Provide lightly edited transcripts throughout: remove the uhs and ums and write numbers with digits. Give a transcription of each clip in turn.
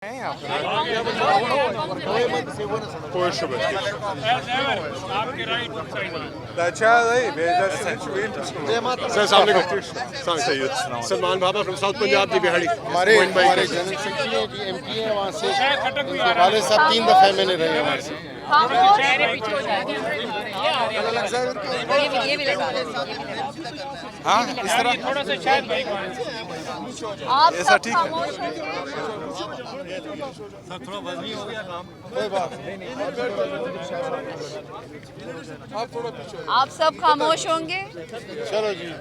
سلمان بابا from south Punjab جی بہاڑی ہمارے general secretary ہیں جی ایم پی ہیں وہاں سے والد صاحب 3 دفعہ میں نے رہے ہیں وہاں سے ہاں اس طرح ایسا ٹھیک ہے آپ سب خاموش ہوں گے. چلو جی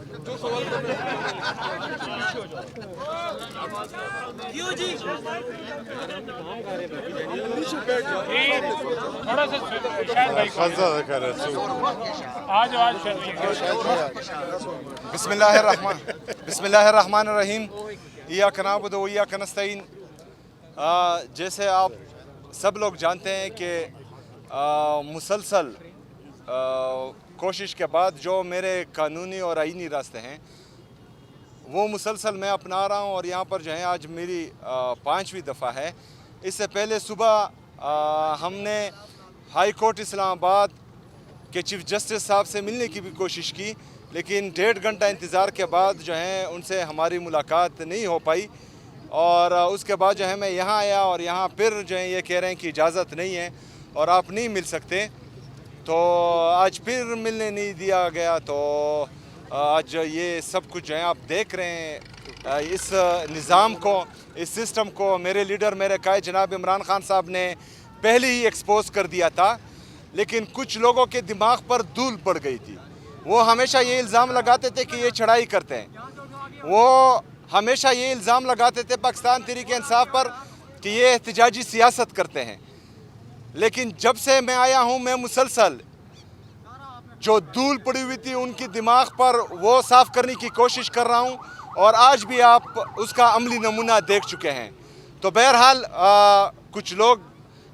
بسم اللہ الرحمن الرحیم. ایاک نعبد و ایاک نستعین. جیسے آپ سب لوگ جانتے ہیں کہ مسلسل کوشش کے بعد جو میرے قانونی اور آئینی راستے ہیں وہ مسلسل میں اپنا رہا ہوں، اور یہاں پر جو ہے آج میری 5ویں دفعہ ہے. اس سے پہلے صبح ہم نے ہائی کورٹ اسلام آباد کے چیف جسٹس صاحب سے ملنے کی بھی کوشش کی، لیکن 1.5 گھنٹہ انتظار کے بعد جو ہے ان سے ہماری ملاقات نہیں ہو پائی، اور اس کے بعد جو ہے میں یہاں آیا اور یہاں پھر جو ہے یہ کہہ رہے ہیں کہ اجازت نہیں ہے اور آپ نہیں مل سکتے. تو آج پھر ملنے نہیں دیا گیا. تو آج یہ سب کچھ جو ہے آپ دیکھ رہے ہیں، اس نظام کو، اس سسٹم کو میرے لیڈر، میرے قائد جناب عمران خان صاحب نے پہلے ہی ایکسپوز کر دیا تھا، لیکن کچھ لوگوں کے دماغ پر دھول پڑ گئی تھی. وہ ہمیشہ یہ الزام لگاتے تھے کہ یہ چڑھائی کرتے ہیں، وہ ہمیشہ یہ الزام لگاتے تھے پاکستان تحریک انصاف پر کہ یہ احتجاجی سیاست کرتے ہیں. لیکن جب سے میں آیا ہوں میں مسلسل جو دھول پڑی ہوئی تھی ان کی دماغ پر وہ صاف کرنے کی کوشش کر رہا ہوں، اور آج بھی آپ اس کا عملی نمونہ دیکھ چکے ہیں. تو بہرحال کچھ لوگ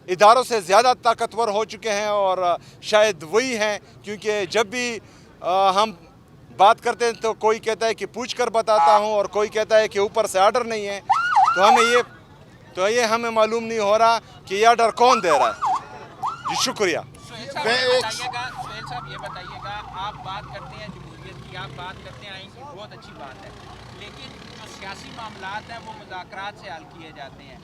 اداروں سے زیادہ طاقتور ہو چکے ہیں، اور شاید وہی ہیں، کیونکہ جب بھی ہم بات کرتے ہیں تو کوئی کہتا ہے کہ پوچھ کر بتاتا ہوں، اور کوئی کہتا ہے کہ اوپر سے آرڈر نہیں ہے. تو یہ ہمیں معلوم نہیں ہو رہا کہ یہ آرڈر کون دے رہا ہے. جی شکریہ. سہیل صاحب یہ بتائیے گا، آپ بات کرتے ہیں جمہوریت کی، آپ بات کرتے ہیں آئین کی، بہت اچھی بات ہے، لیکن جو سیاسی معاملات ہیں وہ مذاکرات سے حل کیے جاتے ہیں.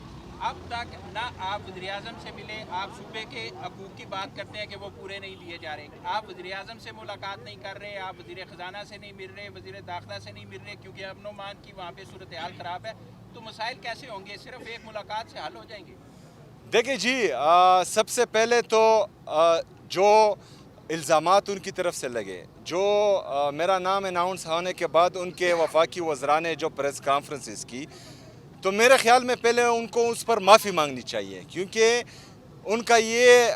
اب تک نہ آپ وزیر اعظم سے ملے، آپ صوبے کے حقوق کی بات کرتے ہیں کہ وہ پورے نہیں دیے جا رہے، آپ وزیر اعظم سے ملاقات نہیں کر رہے، آپ وزیر خزانہ سے نہیں مل رہے، وزیر داخلہ سے نہیں مل رہے، کیونکہ امن و امان کی وہاں پہ صورتحال خراب ہے. تو مسائل کیسے ہوں گے؟ صرف ایک ملاقات سے حل ہو جائیں گے؟ دیکھیں جی، سب سے پہلے تو جو الزامات ان کی طرف سے لگے، جو میرا نام اناؤنس ہونے کے بعد ان کے وفاقی وزراء نے جو پریس کانفرنسز کی، تو میرے خیال میں پہلے ان کو اس پر معافی مانگنی چاہیے، کیونکہ ان کا یہ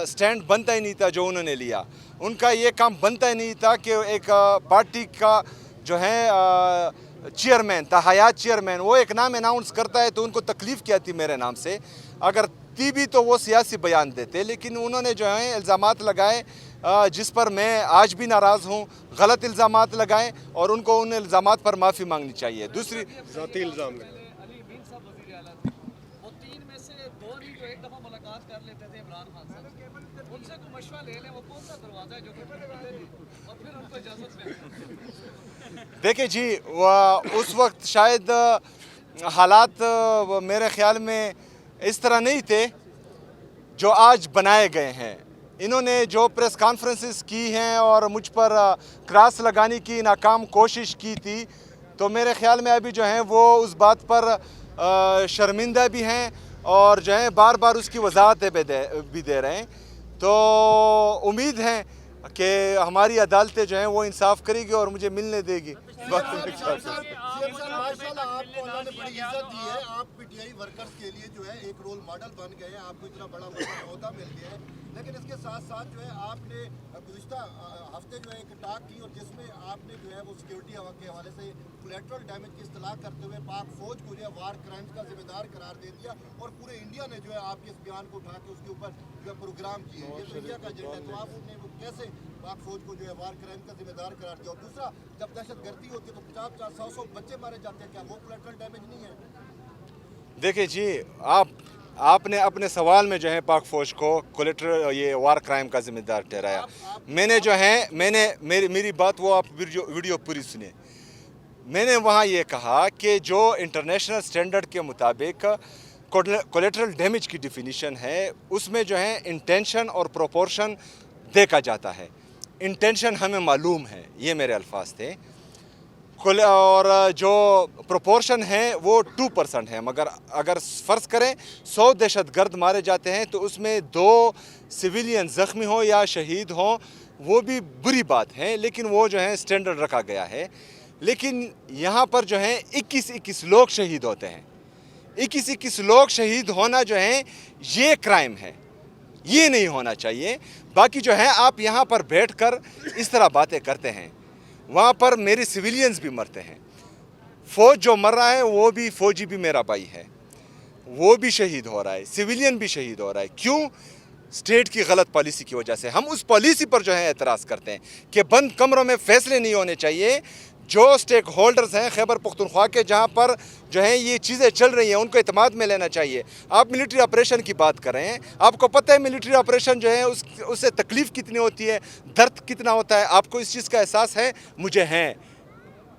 سٹینڈ بنتا ہی نہیں تھا جو انہوں نے لیا. ان کا یہ کام بنتا ہی نہیں تھا کہ ایک پارٹی کا جو ہے چیئرمین تھا، حیات چیئرمین، وہ ایک نام اناؤنس کرتا ہے تو ان کو تکلیف کیا تھی میرے نام سے. اگر تھی بھی تو وہ سیاسی بیان دیتے، لیکن انہوں نے جو ہے الزامات لگائے جس پر میں آج بھی ناراض ہوں. غلط الزامات لگائے اور ان کو ان الزامات پر معافی مانگنی چاہیے. دوسری ذاتی الزام علی امین صاحب وزیر اعلیٰ تھے، وہ 3 میں سے 2 ہی جو ایک دفعہ ملاقات کر لیتے تھے عمران خان صاحب سے. ان سے کوئی مشورہ لے لیں، وہ کون سا دروازہ ہے جو کہ اور پھر ان کو اجازت دیں. دیکھیں جی، اس وقت شاید حالات میرے خیال میں اس طرح نہیں تھے جو آج بنائے گئے ہیں. انہوں نے جو پریس کانفرنسز کی ہیں اور مجھ پر کراس لگانے کی ناکام کوشش کی تھی، تو میرے خیال میں ابھی جو ہیں وہ اس بات پر شرمندہ بھی ہیں، اور جو ہیں بار بار اس کی وضاحتیں بھی دے رہے ہیں. تو امید ہے کہ ہماری عدالتیں جو ہیں وہ انصاف کرے گی اور مجھے ملنے دے گی. ماشاءاللہ آپ کو اللہ نے بڑی عزت دی ہے، آپ پی ٹی آئی ورکرز کے لیے جو ہے ایک رول ماڈل بن گئے ہیں، آپ کو اتنا بڑا عہدہ مل گیا ہے. لیکن اس کے ساتھ ساتھ جو ہے آپ نے گزشتہ ہفتے جو ہے ایک ٹاک کی، اور جس میں آپ نے جو ہے وہ سیکیورٹی کے حوالے سے کولیٹرل ڈیمیج کی اصطلاح کرتے ہوئے پاک فوج کو جو ہے وار کرائمز کا ذمہ دار قرار دے دیا، اور پورے انڈیا نے جو ہے آپ کے اس بیان کو اٹھا کے اس کے اوپر جو ہے پروگرام کیے. یہ تو انڈیا کا ایجنڈا ہے، تو آپ نے وہ کیسے پاک فوج کو جو ہے وار کرائم کا ذمہ دار قرار دیا؟ اور دوسرا، جب دہشت گردی ہوتی ہے تو 50-100 بچے مارے جاتے ہیں، کیا وہ کولیٹرل ڈیمیج نہیں ہے؟ देखिए जी, आपने अपने सवाल में जो है पाक फौज को कोलेटरल ये वार क्राइम का जिम्मेदार ठहराया। मैंने जो है मेरी बात वो आप वीडियो पूरी सुनिए। मैंने वहाँ ये कहा कि जो इंटरनेशनल स्टैंडर्ड के मुताबिक कोलेटरल डैमेज की डिफिनीशन है उसमें जो है इंटेंशन और प्रोपोर्शन देखा जाता है। इंटेंशन हमें मालूम है, ये मेरे अल्फाज थे, और जो प्रोपोर्शन है वो 2% है। मगर अगर फ़र्ज़ करें 100 दहशतगर्द मारे जाते हैं तो उसमें 2 सिविलियन ज़ख्मी हो या शहीद हो, वो भी बुरी बात है, लेकिन वो जो है स्टैंडर्ड रखा गया है। लेकिन यहाँ पर जो है 21 लोग शहीद होते हैं। 21 लोग शहीद होना जो है ये क्राइम है, ये नहीं होना चाहिए। बाकी जो है आप यहाँ पर बैठकर इस तरह बातें करते हैं, वहाँ पर मेरे सिविलियंस भी मरते हैं। फ़ौज जो मर रहा है वो भी फ़ौजी भी मेरा भाई है, वो भी शहीद हो रहा है, सिविलियन भी शहीद हो रहा है। क्यों? स्टेट की गलत पॉलिसी की वजह से। हम उस पॉलिसी पर जो है एतराज़ करते हैं कि बंद कमरों में फ़ैसले नहीं होने चाहिए। जो स्टेक होल्डर्स हैं खैबर पख्तूनख्वा के, जहाँ पर जो है ये चीज़ें चल रही हैं, उनको इत्मीनान में लेना चाहिए। आप मिलिट्री ऑपरेशन की बात कर रहे हैं, आपको पता है मिलिट्री ऑपरेशन जो है उससे तकलीफ़ कितनी होती है, दर्द कितना होता है, आपको इस चीज़ का एहसास है? मुझे है,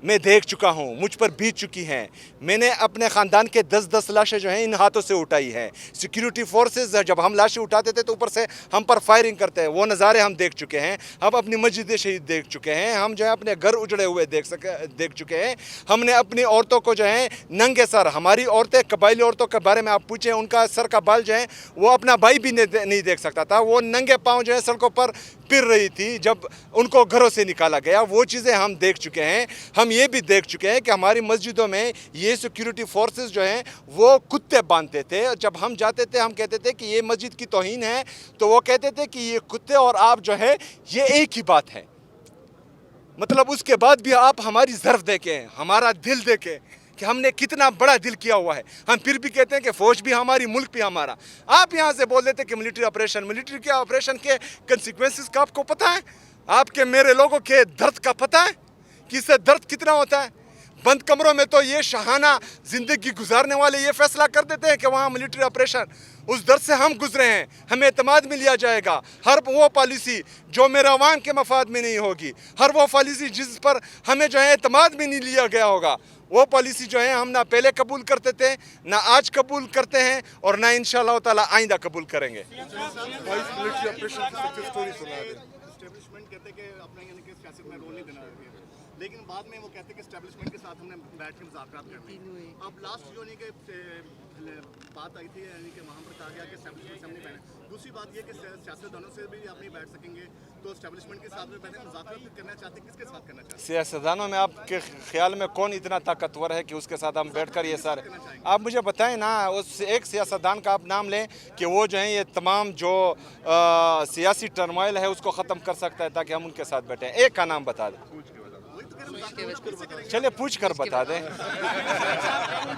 मैं देख चुका हूँ, मुझ पर बीत चुकी हैं। मैंने अपने ख़ानदान के 10-10 लाशें जो हैं इन हाथों से उठाई हैं। सिक्योरिटी फोर्सेस जब हम लाशें उठाते थे तो ऊपर से हम पर फायरिंग करते हैं, वो नज़ारे हम देख चुके हैं। हम अपनी मस्जिद शहीद देख चुके हैं, हम जो है अपने घर उजड़े हुए देख चुके हैं। हमने अपनी औरतों को जो है नंगे सर, हमारी औरतें कबायली औरतों के बारे में आप पूछें, उनका सर का बाल जो है वो अपना भाई भी नहीं देख सकता था। वो नंगे पाँव जो है सड़कों पर फिर रही थी जब उनको घरों से निकाला गया। वो चीज़ें हम देख चुके हैं। हम ये भी देख चुके हैं कि हमारी मस्जिदों में ये सिक्योरिटी फोर्सेस जो हैं वो कुत्ते बांधते थे। जब हम जाते थे हम कहते थे कि ये मस्जिद की तौहीन है, तो वो कहते थे कि ये कुत्ते और आप जो है ये एक ही बात है। मतलब उसके बाद भी आप हमारी ज़र्फ़ देखें, हमारा दिल देखें कि हमने कितना बड़ा दिल किया हुआ है। हम फिर भी कहते हैं कि फ़ौज भी हमारी, मुल्क भी हमारा। आप यहाँ से बोल देते कि मिलिट्री के ऑपरेशन के कंसिक्वेंसेस का आपको पता है? आपके मेरे लोगों के दर्द का पता है कि इससे दर्द कितना होता है? बंद कमरों में तो ये शहाना ज़िंदगी गुजारने वाले ये फैसला कर देते हैं कि वहाँ मिलिट्री ऑपरेशन, उस दर्द से हम गुजरे हैं, हमें एतमाद में लिया जाएगा। हर वो पॉलिसी जो मेरे अवाम के मफाद में नहीं होगी, हर वो पॉलिसी जिस पर हमें जो है एतमाद में नहीं लिया गया होगा, वो पॉलिसी जो है हम ना पहले कबूल करते थे, ना आज कबूल करते हैं, और ना इंशाअल्लाह ताला आइंदा कबूल करेंगे। एस्टेब्लिशमेंट कहते हैं कि अपना यानी कि सियासत में रोल नहीं देना है, लेकिन बाद में वो कहते हैं कि एस्टेब्लिशमेंट के साथ हमने बैठ के मुज़ाकरात करने हैं। अब लास्ट जो नहीं कि बात आई थी यानी कि वहाँ पर कहा गया कि एस्टेब्लिशमेंट से हम नहीं बैठे। दूसरी बात ये कि सियासतदानों से भी आप नहीं बैठ सकेंगे, तो एस्टेब्लिशमेंट के साथ में बैठे मुज़ाकरात करना चाहते हैं, किसके साथ करना चाहते हैं? सियासतदानों में आपके ख्याल में कौन इतना ताकतवर है कि उसके साथ हम बैठकर ये सारे, आप मुझे बताएं ना, उस एक सियासतदान का आप नाम लें कि वो जो है ये तमाम जो सियासी टर्मोइल है उसको ख़त्म कर सकता है ताकि हम उनके साथ बैठें। एक का नाम बता दें, चलिए पूछ कर बता दें।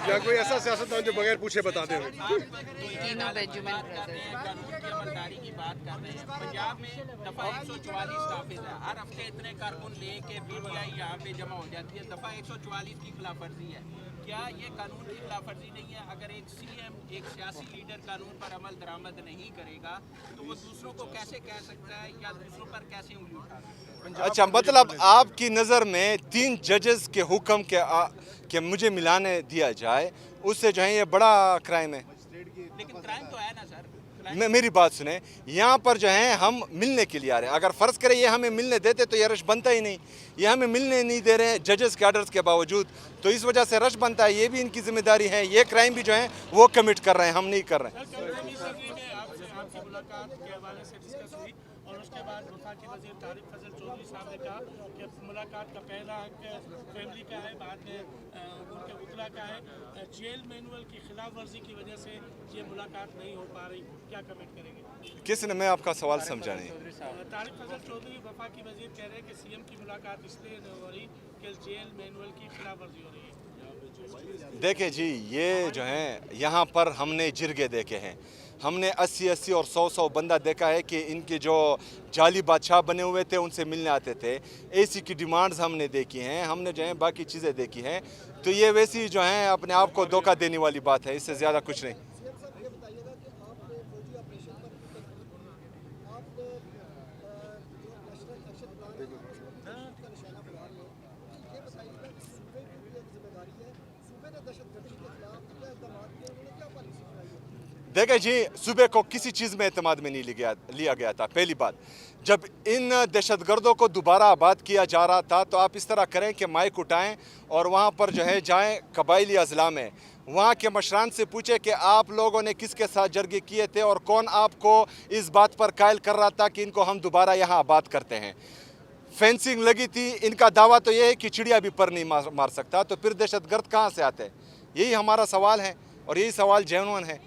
या कोई ऐसा सियासतदान जो बगैर पूछे बता दें। तीनों बेंजामिन ब्रदर्स। कानून की अमलदारी की बात कर रहे हैं। पंजाब में दफ़ा 144 नाफिज है। हर हफ्ते इतने कारकुन लेके पीटीआई यहाँ पे जमा हो जाती है। दफ़ा 144 की खिलाफवर्जी है। क्या ये कानून की खिलाफवर्जी नहीं है? अगर एक सीएम, एक सियासी लीडर कानून पर अमल दरामद नहीं करेगा तो वो दूसरों को कैसे कह सकता है या दूसरों पर कैसे उंगली उठा सकता है? अच्छा, मतलब आपकी नज़र में 3 जजेस के हुक्म के मुझे मिलाने दिया जाए, उससे जो है ये बड़ा क्राइम है। लेकिन क्राइम तो है ना सर। मेरी बात सुने, यहाँ पर जो है हम मिलने के लिए आ रहे हैं। अगर फ़र्ज़ करें ये हमें मिलने देते तो ये रश बनता ही नहीं। ये हमें मिलने नहीं दे रहे हैं जजेस के आर्डर्स के बावजूद, तो इस वजह से रश बनता है। ये भी इनकी जिम्मेदारी है। ये क्राइम भी जो है वो कमिट कर रहे हैं, हम नहीं कर रहे हैं। मुलाकात के हवाले से डिस्कस हुई और उसके बाद वफाकी वज़ीर तारिक फजल चौधरी साहब ने कहा कि मुलाकात का पहला हक फैमिली का है, बाद में उनके वकला का है। जेल मैनुअल की खिलाफ वर्जी की वजह से ये मुलाकात नहीं हो पा रही, क्या कमेंट करेंगे? किसने, मैं आपका सवाल समझा नहीं। तारिक फजल चौधरी वफाकी वज़ीर कह रहे हैं कि सीएम की मुलाकात इसलिए नहीं हो रही कि जेल मैनुअल की खिलाफ वर्जी हो रही है। देखिए जी, ये जो है यहाँ पर हमने जिरगे देखे हैं। ہم نے 80 اور 100 بندہ دیکھا ہے کہ ان کے جو جعلی بادشاہ بنے ہوئے تھے ان سے ملنے آتے تھے. اے سی کی ڈیمانڈز ہم نے دیکھی ہیں, ہم نے جو ہیں باقی چیزیں دیکھی ہیں. تو یہ ویسی جو ہیں اپنے آپ کو دھوکہ دینے والی بات ہے, اس سے زیادہ کچھ نہیں. دیکھیں جی, صوبے کو کسی چیز میں اعتماد میں نہیں لیا گیا تھا. پہلی بات, جب ان دہشت گردوں کو دوبارہ آباد کیا جا رہا تھا تو آپ اس طرح کریں کہ مائک اٹھائیں اور وہاں پر جو ہے جائیں قبائلی اضلاع میں, وہاں کے مشران سے پوچھیں کہ آپ لوگوں نے کس کے ساتھ جرگے کیے تھے اور کون آپ کو اس بات پر قائل کر رہا تھا کہ ان کو ہم دوبارہ یہاں آباد کرتے ہیں. فینسنگ لگی تھی, ان کا دعویٰ تو یہ ہے کہ چڑیا بھی پر نہیں مار سکتا, تو پھر دہشت گرد کہاں سے آتے ہیں؟ یہی ہمارا سوال ہے اور یہی سوال جینوئن ہے.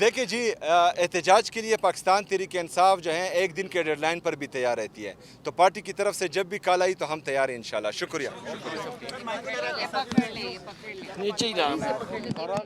دیکھیں جی, احتجاج کے لیے پاکستان تحریک انصاف جو ہے ایک دن کے ڈیڈ لائن پر بھی تیار رہتی ہے, تو پارٹی کی طرف سے جب بھی کال آئی تو ہم تیار ہیں انشاءاللہ. شکریہ. یہ پکڑ لیں.